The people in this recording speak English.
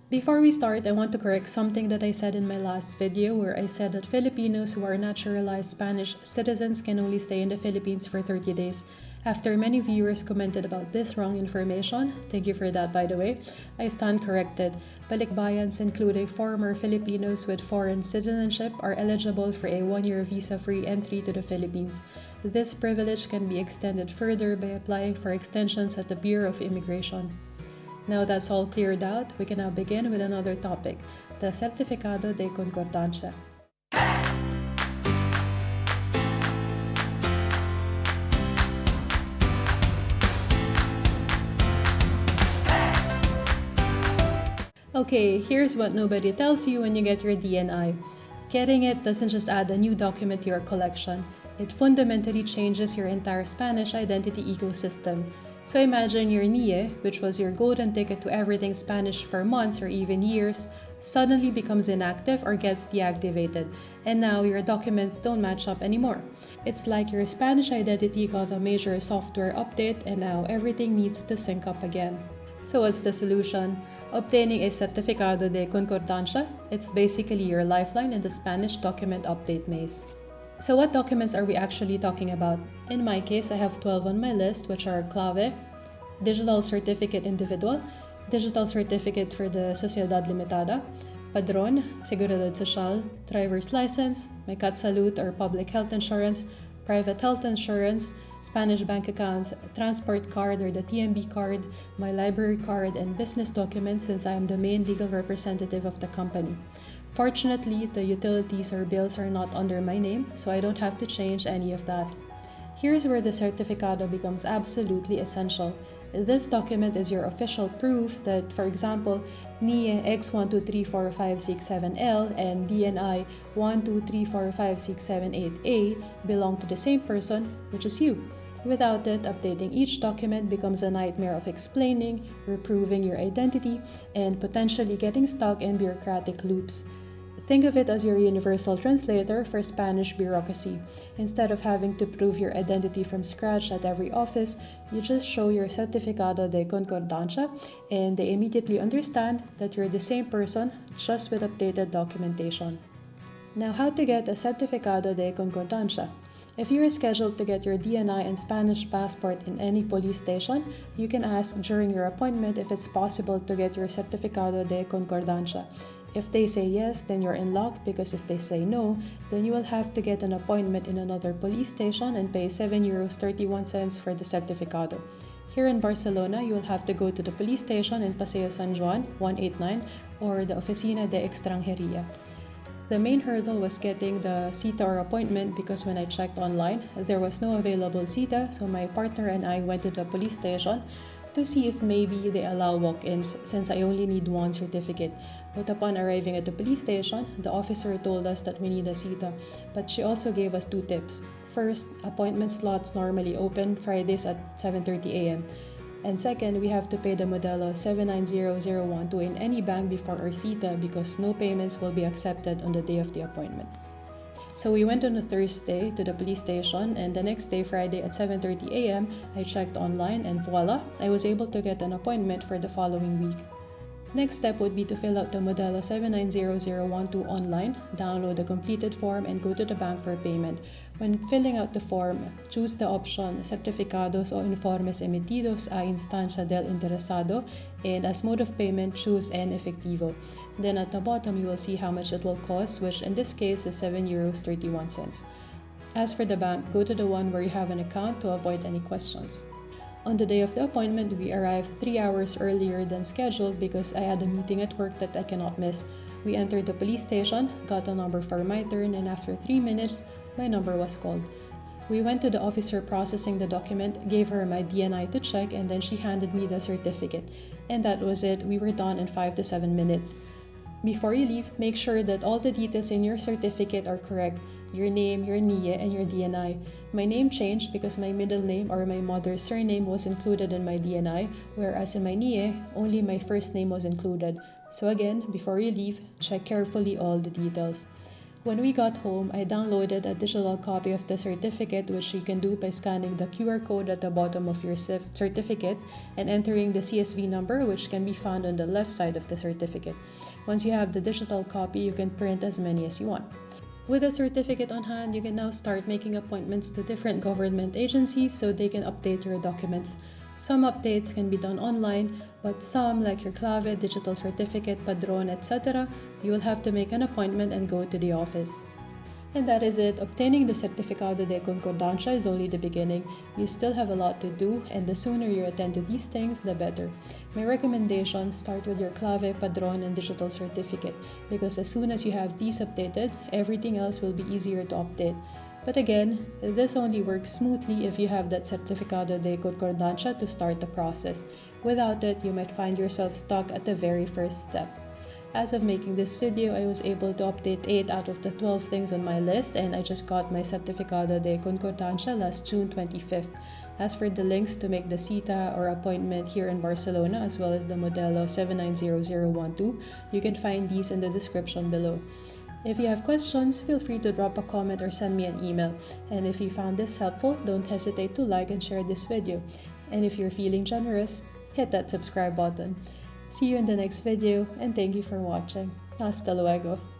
Before we start, I want to correct something that I said in my last video where I said that Filipinos who are naturalized Spanish citizens can only stay in the Philippines for 30 days. After many viewers commented about this wrong information, thank you for that by the way, I stand corrected. Balikbayans including former Filipinos with foreign citizenship are eligible for a 1-year visa-free entry to the Philippines. This privilege can be extended further by applying for extensions at the Bureau of Immigration. Now that's all cleared out, we can now begin with another topic, the Certificado de Concordancia. Okay, here's what nobody tells you when you get your DNI. Getting it doesn't just add a new document to your collection, it fundamentally changes your entire Spanish identity ecosystem. So imagine your NIE, which was your golden ticket to everything Spanish for months or even years, suddenly becomes inactive or gets deactivated, and now your documents don't match up anymore. It's like your Spanish identity got a major software update and now everything needs to sync up again. So what's the solution? Obtaining a Certificado de Concordancia. It's basically your lifeline in the Spanish document update maze. So what documents are we actually talking about? In my case, I have 12 on my list, which are CLAVE, Digital Certificate Individual, Digital Certificate for the Sociedad Limitada, Padrón, Seguridad Social, Driver's License, my cat salute or public health insurance, private health insurance, Spanish bank accounts, transport card or the TMB card, my library card, and business documents since I am the main legal representative of the company. Fortunately, the utilities or bills are not under my name, so I don't have to change any of that. Here's where the Certificado becomes absolutely essential. This document is your official proof that, for example, NIE X1234567L and DNI 1234567A belong to the same person, which is you. Without it, updating each document becomes a nightmare of explaining, reproving your identity, and potentially getting stuck in bureaucratic loops. Think of it as your universal translator for Spanish bureaucracy. Instead of having to prove your identity from scratch at every office, you just show your Certificado de Concordancia and they immediately understand that you're the same person, just with updated documentation. Now, how to get a Certificado de Concordancia? If you are scheduled to get your DNI and Spanish passport in any police station, you can ask during your appointment if it's possible to get your Certificado de Concordancia. If they say yes, then you're in luck, because if they say no, then you will have to get an appointment in another police station and pay €7.31 for the Certificado. Here in Barcelona, you will have to go to the police station in Paseo San Juan, 189, or the Oficina de Extranjería. The main hurdle was getting the cita or appointment because when I checked online, there was no available cita, so my partner and I went to the police station to see if maybe they allow walk-ins since I only need one certificate. But upon arriving at the police station, the officer told us that we need a cita, but she also gave us 2 tips. First, appointment slots normally open Fridays at 7:30 a.m. And second, we have to pay the Modelo 790012 in any bank before our cita because no payments will be accepted on the day of the appointment. So we went on a Thursday to the police station, and the next day, Friday at 7:30 a.m., I checked online and voila, I was able to get an appointment for the following week. Next step would be to fill out the Modelo 790012 online, download the completed form, and go to the bank for payment. When filling out the form, choose the option Certificados o Informes Emitidos a Instancia del Interesado, and as mode of payment, choose en efectivo. Then at the bottom, you will see how much it will cost, which in this case is €7.31. As for the bank, go to the one where you have an account to avoid any questions. On the day of the appointment, we arrived 3 hours earlier than scheduled because I had a meeting at work that I cannot miss. We entered the police station, got a number for my turn, and after 3 minutes, my number was called. We went to the officer processing the document, gave her my DNI to check, and then she handed me the certificate. And that was it. We were done in 5 to 7 minutes. Before you leave, make sure that all the details in your certificate are correct. Your name, your NIE, and your DNI. My name changed because my middle name or my mother's surname was included in my DNI, whereas in my NIE, only my first name was included. So again, before you leave, check carefully all the details. When we got home, I downloaded a digital copy of the certificate, which you can do by scanning the QR code at the bottom of your certificate and entering the CSV number, which can be found on the left side of the certificate. Once you have the digital copy, you can print as many as you want. With a certificate on hand, you can now start making appointments to different government agencies so they can update your documents. Some updates can be done online, but some, like your CLAVE, digital certificate, padrón, etc., you will have to make an appointment and go to the office. And that is it. Obtaining the Certificado de Concordancia is only the beginning. You still have a lot to do, and the sooner you attend to these things, the better. My recommendation, start with your CLAVE, padrón, and digital certificate, because as soon as you have these updated, everything else will be easier to update. But again, this only works smoothly if you have that Certificado de Concordancia to start the process. Without it, you might find yourself stuck at the very first step. As of making this video, I was able to update 8 out of the 12 things on my list, and I just got my Certificado de Concordancia last June 25th. As for the links to make the cita or appointment here in Barcelona, as well as the Modelo 790012, you can find these in the description below. If you have questions, feel free to drop a comment or send me an email. And if you found this helpful, don't hesitate to like and share this video. And if you're feeling generous, hit that subscribe button. See you in the next video, and thank you for watching. Hasta luego!